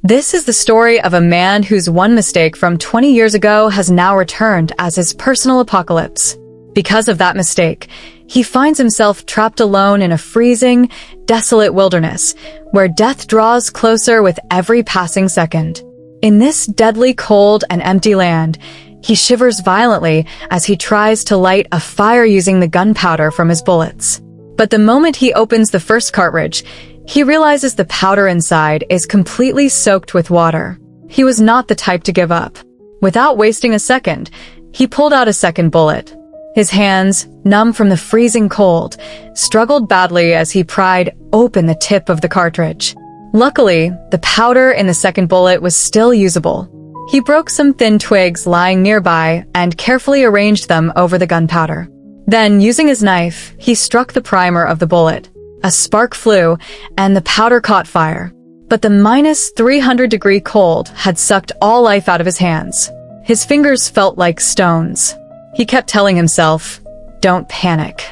This is the story of a man whose one mistake from 20 years ago has now returned as his personal apocalypse. Because of that mistake, he finds himself trapped alone in a freezing, desolate wilderness, where death draws closer with every passing second. In this deadly cold and empty land, he shivers violently as he tries to light a fire using the gunpowder from his bullets. But the moment he opens the first cartridge, he realizes the powder inside is completely soaked with water. He was not the type to give up. Without wasting a second, he pulled out a second bullet. His hands, numb from the freezing cold, struggled badly as he pried open the tip of the cartridge. Luckily, the powder in the second bullet was still usable. He broke some thin twigs lying nearby and carefully arranged them over the gunpowder. Then, using his knife, he struck the primer of the bullet. A spark flew, and the powder caught fire. But the minus 300-degree cold had sucked all life out of his hands. His fingers felt like stones. He kept telling himself, "Don't panic."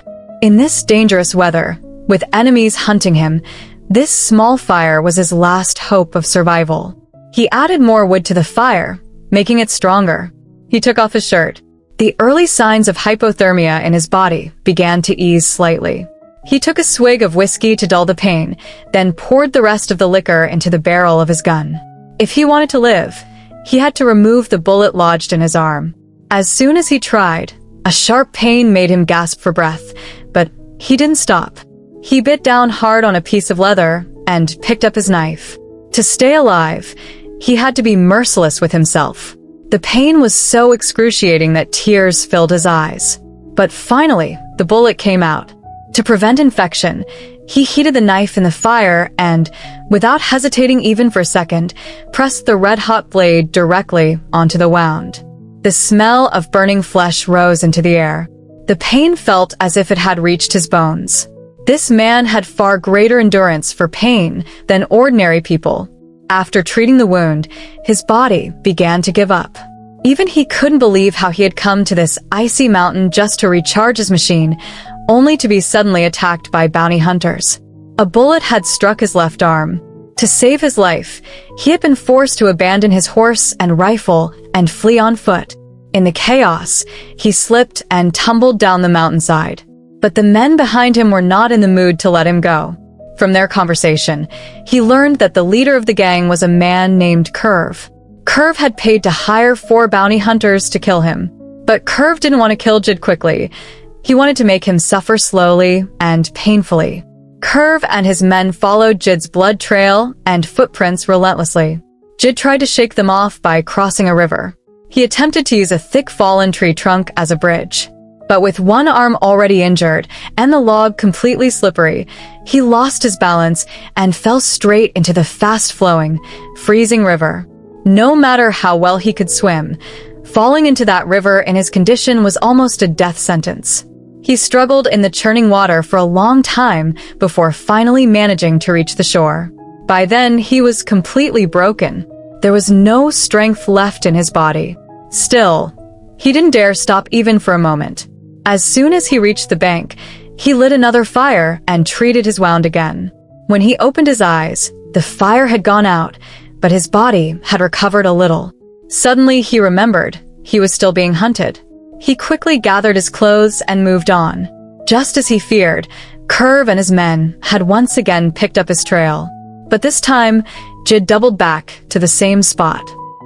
In this dangerous weather, with enemies hunting him, this small fire was his last hope of survival. He added more wood to the fire, making it stronger. He took off his shirt. The early signs of hypothermia in his body began to ease slightly. He took a swig of whiskey to dull the pain, then poured the rest of the liquor into the barrel of his gun. If he wanted to live, he had to remove the bullet lodged in his arm. As soon as he tried, a sharp pain made him gasp for breath, but he didn't stop. He bit down hard on a piece of leather and picked up his knife. To stay alive, he had to be merciless with himself. The pain was so excruciating that tears filled his eyes. But finally, the bullet came out. To prevent infection, he heated the knife in the fire and, without hesitating even for a second, pressed the red-hot blade directly onto the wound. The smell of burning flesh rose into the air. The pain felt as if it had reached his bones. This man had far greater endurance for pain than ordinary people. After treating the wound, his body began to give up. Even he couldn't believe how he had come to this icy mountain just to recharge his machine, only to be suddenly attacked by bounty hunters. A bullet had struck his left arm. To save his life, he had been forced to abandon his horse and rifle and flee on foot. In the chaos, he slipped and tumbled down the mountainside. But the men behind him were not in the mood to let him go. From their conversation, he learned that the leader of the gang was a man named Curve. Curve had paid to hire 4 bounty hunters to kill him. But Curve didn't want to kill Jid quickly. He wanted to make him suffer slowly and painfully. Curve and his men followed Jid's blood trail and footprints relentlessly. Jid tried to shake them off by crossing a river. He attempted to use a thick fallen tree trunk as a bridge. But with one arm already injured and the log completely slippery, he lost his balance and fell straight into the fast-flowing, freezing river. No matter how well he could swim, falling into that river in his condition was almost a death sentence. He struggled in the churning water for a long time before finally managing to reach the shore. By then, he was completely broken. There was no strength left in his body. Still, he didn't dare stop even for a moment. As soon as he reached the bank, he lit another fire and treated his wound again. When he opened his eyes, the fire had gone out, but his body had recovered a little. Suddenly, he remembered he was still being hunted. He quickly gathered his clothes and moved on. Just as he feared, Curve and his men had once again picked up his trail. But this time, Jid doubled back to the same spot.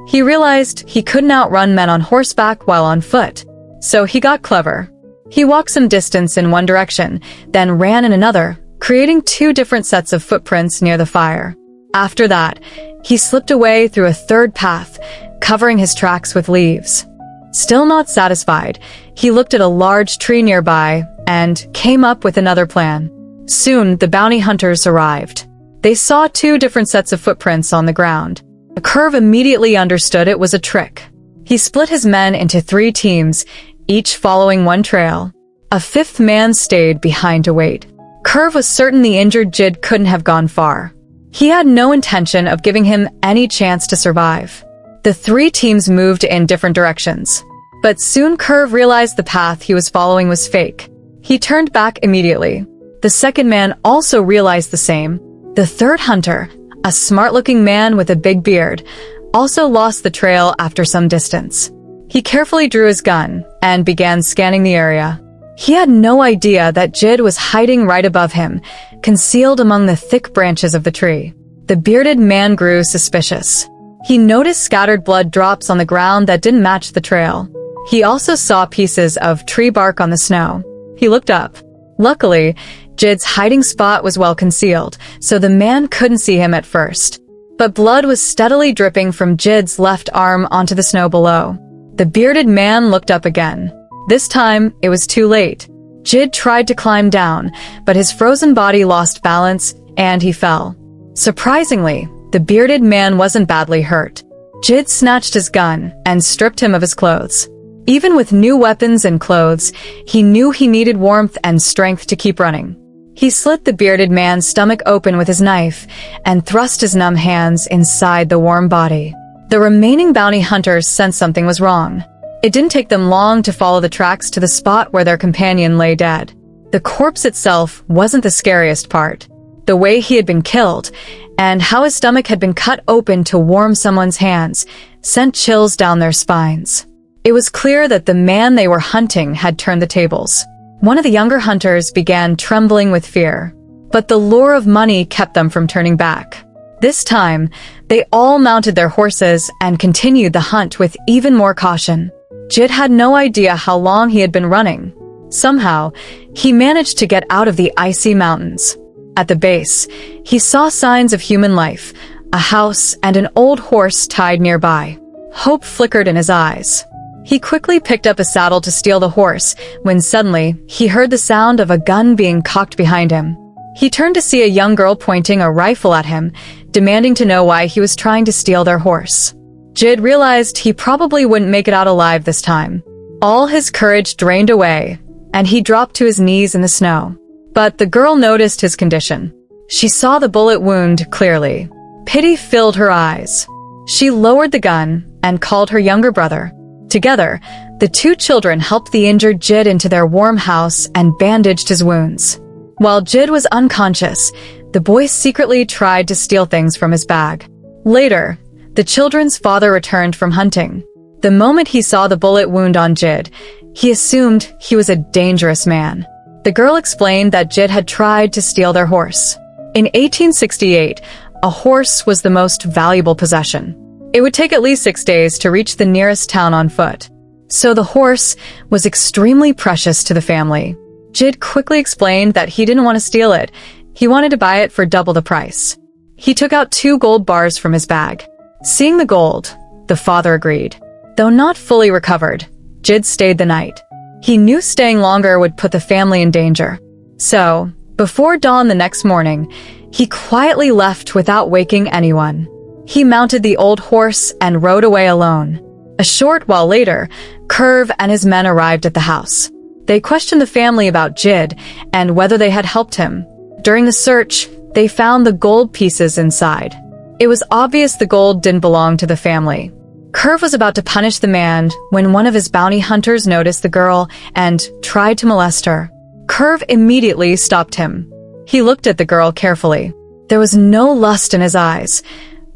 He realized he couldn't outrun men on horseback while on foot, so he got clever. He walked some distance in one direction, then ran in another, creating 2 different sets of footprints near the fire. After that, he slipped away through a third path, covering his tracks with leaves. Still not satisfied, he looked at a large tree nearby and came up with another plan. Soon, the bounty hunters arrived. They saw 2 different sets of footprints on the ground. Curve immediately understood it was a trick. He split his men into 3 teams, each following one trail. A 5th man stayed behind to wait. Curve was certain the injured Jid couldn't have gone far. He had no intention of giving him any chance to survive. The 3 teams moved in different directions. But soon Curve realized the path he was following was fake. He turned back immediately. The 2nd man also realized the same. The 3rd hunter, a smart-looking man with a big beard, also lost the trail after some distance. He carefully drew his gun and began scanning the area. He had no idea that Jid was hiding right above him, concealed among the thick branches of the tree. The bearded man grew suspicious. He noticed scattered blood drops on the ground that didn't match the trail. He also saw pieces of tree bark on the snow. He looked up. Luckily, Jid's hiding spot was well concealed, so the man couldn't see him at first. But blood was steadily dripping from Jid's left arm onto the snow below. The bearded man looked up again. This time, it was too late. Jid tried to climb down, but his frozen body lost balance, and he fell. Surprisingly, the bearded man wasn't badly hurt. Jid snatched his gun and stripped him of his clothes. Even with new weapons and clothes, he knew he needed warmth and strength to keep running. He slit the bearded man's stomach open with his knife and thrust his numb hands inside the warm body. The remaining bounty hunters sensed something was wrong. It didn't take them long to follow the tracks to the spot where their companion lay dead. The corpse itself wasn't the scariest part. The way he had been killed, and how his stomach had been cut open to warm someone's hands, sent chills down their spines. It was clear that the man they were hunting had turned the tables. One of the younger hunters began trembling with fear, but the lure of money kept them from turning back. This time, they all mounted their horses and continued the hunt with even more caution. Jid had no idea how long he had been running. Somehow, he managed to get out of the icy mountains. At the base, he saw signs of human life, a house and an old horse tied nearby. Hope flickered in his eyes. He quickly picked up a saddle to steal the horse, when suddenly, he heard the sound of a gun being cocked behind him. He turned to see a young girl pointing a rifle at him, demanding to know why he was trying to steal their horse. Jid realized he probably wouldn't make it out alive this time. All his courage drained away, and he dropped to his knees in the snow. But the girl noticed his condition. She saw the bullet wound clearly. Pity filled her eyes. She lowered the gun and called her younger brother. Together, the two children helped the injured Jid into their warm house and bandaged his wounds. While Jid was unconscious, the boy secretly tried to steal things from his bag. Later, the children's father returned from hunting. The moment he saw the bullet wound on Jid, he assumed he was a dangerous man. The girl explained that Jid had tried to steal their horse. In 1868, a horse was the most valuable possession. It would take at least 6 days to reach the nearest town on foot. So the horse was extremely precious to the family. Jid quickly explained that he didn't want to steal it. He wanted to buy it for double the price. He took out 2 gold bars from his bag. Seeing the gold, the father agreed. Though not fully recovered, Jid stayed the night. He knew staying longer would put the family in danger. So, before dawn the next morning, he quietly left without waking anyone. He mounted the old horse and rode away alone. A short while later, Curve and his men arrived at the house. They questioned the family about Jid and whether they had helped him. During the search, they found the gold pieces inside. It was obvious the gold didn't belong to the family. Curve was about to punish the man when one of his bounty hunters noticed the girl and tried to molest her. Curve immediately stopped him. He looked at the girl carefully. There was no lust in his eyes,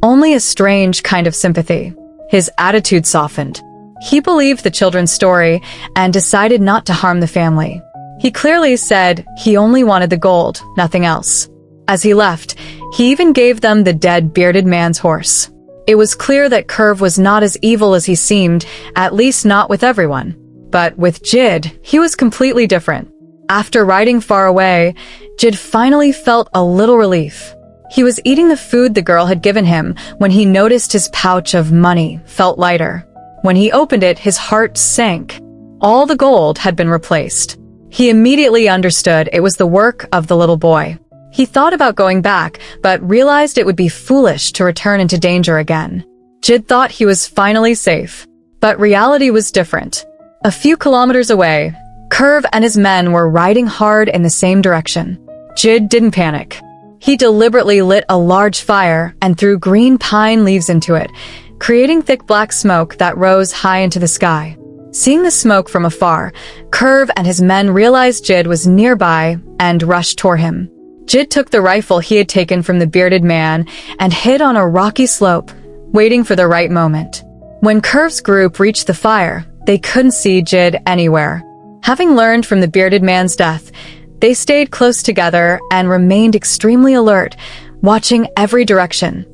only a strange kind of sympathy. His attitude softened. He believed the children's story and decided not to harm the family. He clearly said he only wanted the gold, nothing else. As he left, he even gave them the dead bearded man's horse. It was clear that Curve was not as evil as he seemed, at least not with everyone. But with Jid, he was completely different. After riding far away, Jid finally felt a little relief. He was eating the food the girl had given him when he noticed his pouch of money felt lighter. When he opened it, his heart sank. All the gold had been replaced. He immediately understood it was the work of the little boy. He thought about going back, but realized it would be foolish to return into danger again. Jid thought he was finally safe. But reality was different. A few kilometers away, Curve and his men were riding hard in the same direction. Jid didn't panic. He deliberately lit a large fire and threw green pine leaves into it, creating thick black smoke that rose high into the sky. Seeing the smoke from afar, Curve and his men realized Jid was nearby and rushed toward him. Jid took the rifle he had taken from the bearded man and hid on a rocky slope, waiting for the right moment. When Curve's group reached the fire, they couldn't see Jid anywhere. Having learned from the bearded man's death, they stayed close together and remained extremely alert, watching every direction.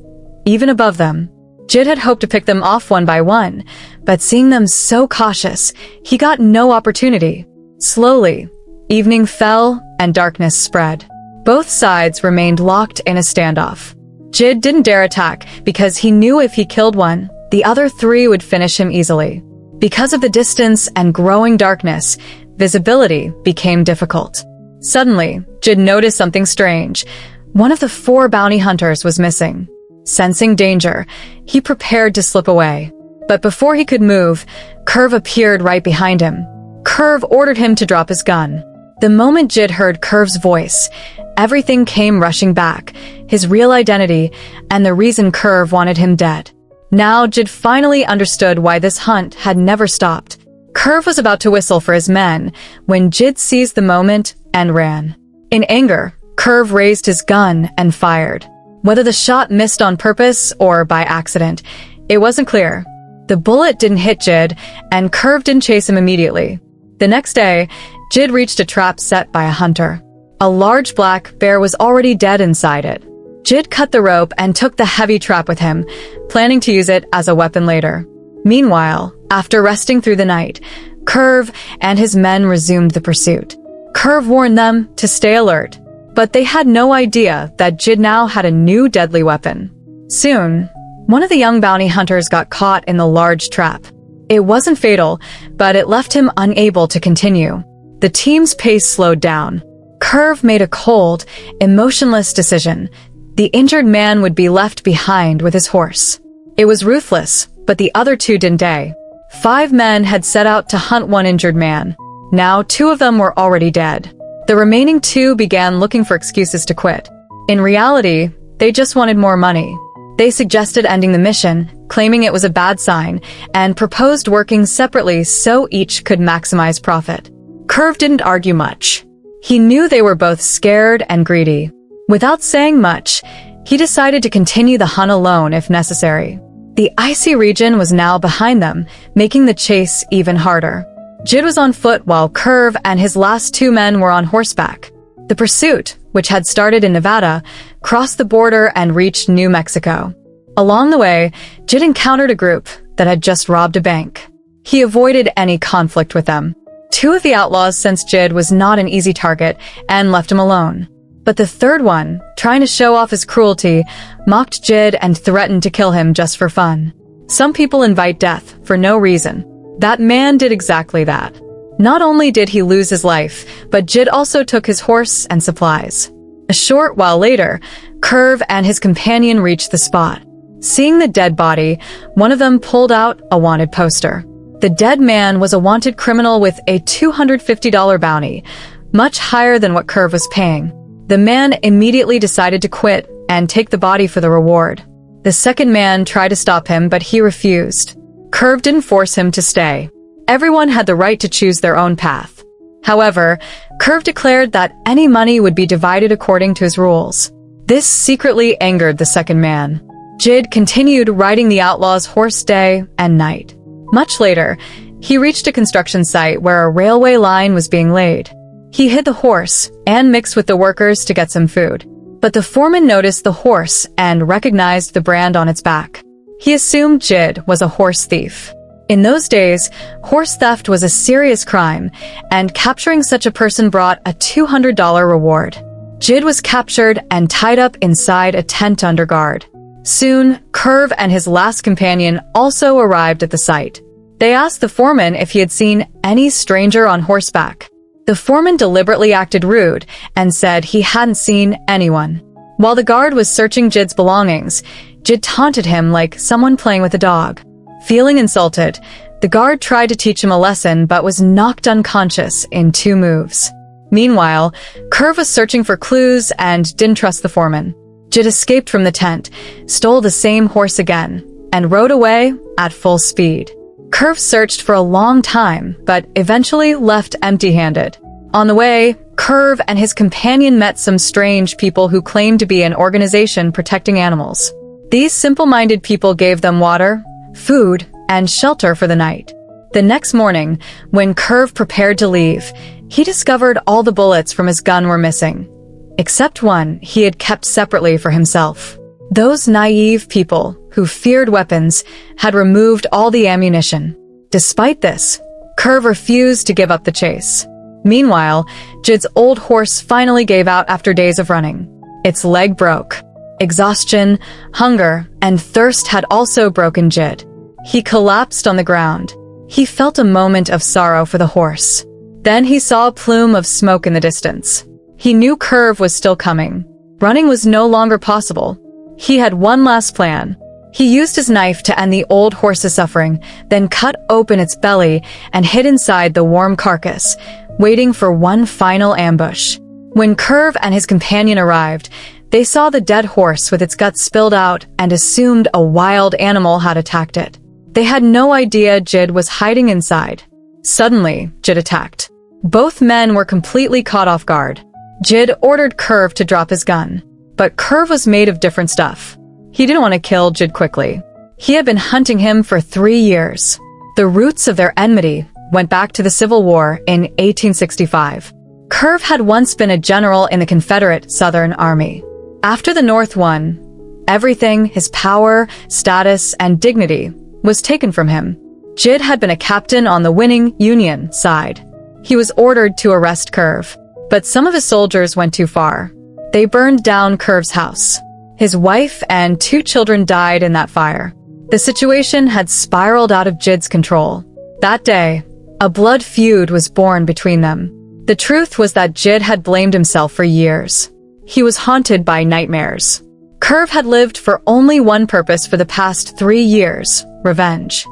Even above them, Jid had hoped to pick them off one by one, but seeing them so cautious, he got no opportunity. Slowly, evening fell and darkness spread. Both sides remained locked in a standoff. Jid didn't dare attack because he knew if he killed one, the other three would finish him easily. Because of the distance and growing darkness, visibility became difficult. Suddenly, Jid noticed something strange. One of the 4 bounty hunters was missing. Sensing danger, he prepared to slip away. But before he could move, Curve appeared right behind him. Curve ordered him to drop his gun. The moment Jid heard Curve's voice, everything came rushing back, his real identity, and the reason Curve wanted him dead. Now Jid finally understood why this hunt had never stopped. Curve was about to whistle for his men when Jid seized the moment and ran. In anger, Curve raised his gun and fired. Whether the shot missed on purpose or by accident, it wasn't clear. The bullet didn't hit Jid, and Curve didn't chase him immediately. The next day, Jid reached a trap set by a hunter. A large black bear was already dead inside it. Jid cut the rope and took the heavy trap with him, planning to use it as a weapon later. Meanwhile, after resting through the night, Curve and his men resumed the pursuit. Curve warned them to stay alert, but they had no idea that Jid now had a new deadly weapon. Soon, one of the young bounty hunters got caught in the large trap. It wasn't fatal, but it left him unable to continue. The team's pace slowed down. Curve made a cold, emotionless decision. The injured man would be left behind with his horse. It was ruthless, but the other 2 didn't dare. 5 men had set out to hunt one injured man. Now 2 of them were already dead. The remaining 2 began looking for excuses to quit. In reality, they just wanted more money. They suggested ending the mission, claiming it was a bad sign, and proposed working separately so each could maximize profit. Curve didn't argue much. He knew they were both scared and greedy. Without saying much, he decided to continue the hunt alone if necessary. The icy region was now behind them, making the chase even harder. Jid was on foot while Curve and his last 2 men were on horseback. The pursuit, which had started in Nevada, crossed the border and reached New Mexico. Along the way, Jid encountered a group that had just robbed a bank. He avoided any conflict with them. 2 of the outlaws sensed Jid was not an easy target and left him alone. But the third one, trying to show off his cruelty, mocked Jid and threatened to kill him just for fun. Some people invite death for no reason. That man did exactly that. Not only did he lose his life, but Jid also took his horse and supplies. A short while later, Curve and his companion reached the spot. Seeing the dead body, one of them pulled out a wanted poster. The dead man was a wanted criminal with a $250 bounty, much higher than what Curve was paying. The man immediately decided to quit and take the body for the reward. The second man tried to stop him, but he refused. Curve didn't force him to stay. Everyone had the right to choose their own path. However, Curve declared that any money would be divided according to his rules. This secretly angered the second man. Jid continued riding the outlaw's horse day and night. Much later, he reached a construction site where a railway line was being laid. He hid the horse and mixed with the workers to get some food. But the foreman noticed the horse and recognized the brand on its back. He assumed Jid was a horse thief. In those days, horse theft was a serious crime, and capturing such a person brought a $200 reward. Jid was captured and tied up inside a tent under guard. Soon, Curve and his last companion also arrived at the site. They asked the foreman if he had seen any stranger on horseback. The foreman deliberately acted rude and said he hadn't seen anyone. While the guard was searching Jid's belongings, Jid taunted him like someone playing with a dog. Feeling insulted, the guard tried to teach him a lesson but was knocked unconscious in 2 moves. Meanwhile, Curve was searching for clues and didn't trust the foreman. Jid escaped from the tent, stole the same horse again, and rode away at full speed. Curve searched for a long time, but eventually left empty-handed. On the way, Curve and his companion met some strange people who claimed to be an organization protecting animals. These simple-minded people gave them water, food, and shelter for the night. The next morning, when Curve prepared to leave, he discovered all the bullets from his gun were missing, except one he had kept separately for himself. Those naive people, who feared weapons, had removed all the ammunition. Despite this, Curve refused to give up the chase. Meanwhile, Jid's old horse finally gave out after days of running. Its leg broke. Exhaustion, hunger, and thirst had also broken Jid. He collapsed on the ground. He felt a moment of sorrow for the horse. Then he saw a plume of smoke in the distance. He knew Curve was still coming. Running was no longer possible. He had one last plan. He used his knife to end the old horse's suffering, then cut open its belly and hid inside the warm carcass, waiting for one final ambush. When Curve and his companion arrived, they saw the dead horse with its guts spilled out and assumed a wild animal had attacked it. They had no idea Jid was hiding inside. Suddenly, Jid attacked. Both men were completely caught off guard. Jid ordered Curve to drop his gun, but Curve was made of different stuff. He didn't want to kill Jid quickly. He had been hunting him for 3 years. The roots of their enmity went back to the Civil War in 1865. Curve had once been a general in the Confederate Southern Army. After the North won, everything, his power, status, and dignity, was taken from him. Jid had been a captain on the winning Union side. He was ordered to arrest Curve, but some of his soldiers went too far. They burned down Curve's house. His wife and 2 children died in that fire. The situation had spiraled out of Jid's control. That day, a blood feud was born between them. The truth was that Jid had blamed himself for years. He was haunted by nightmares. Curve had lived for only one purpose for the past 3 years: revenge.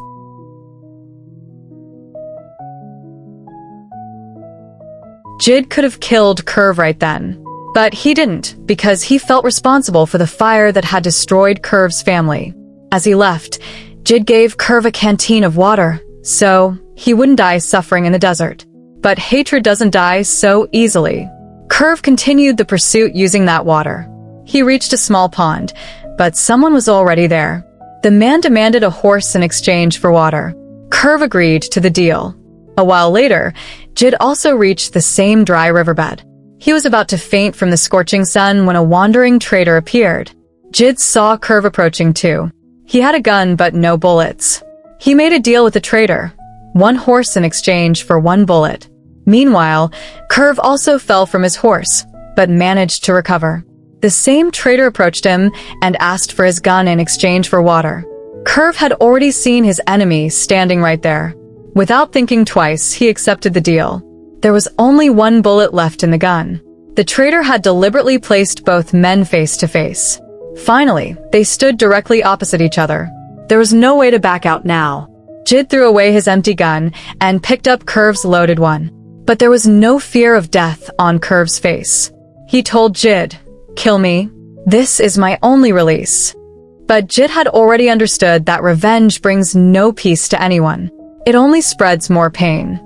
Jid could have killed Curve right then, but he didn't because he felt responsible for the fire that had destroyed Curve's family. As he left, Jid gave Curve a canteen of water, so he wouldn't die suffering in the desert. But hatred doesn't die so easily. Curve continued the pursuit using that water. He reached a small pond, but someone was already there. The man demanded a horse in exchange for water. Curve agreed to the deal. A while later, Jid also reached the same dry riverbed. He was about to faint from the scorching sun when a wandering trader appeared. Jid saw Curve approaching too. He had a gun but no bullets. He made a deal with the trader, 1 horse in exchange for 1 bullet. Meanwhile, Curve also fell from his horse, but managed to recover. The same trader approached him and asked for his gun in exchange for water. Curve had already seen his enemy standing right there. Without thinking twice, he accepted the deal. There was only 1 bullet left in the gun. The trader had deliberately placed both men face to face. Finally, they stood directly opposite each other. There was no way to back out now. Jid threw away his empty gun and picked up Curve's loaded one. But there was no fear of death on Curve's face. He told Jid, "Kill me. This is my only release." But Jid had already understood that revenge brings no peace to anyone. It only spreads more pain.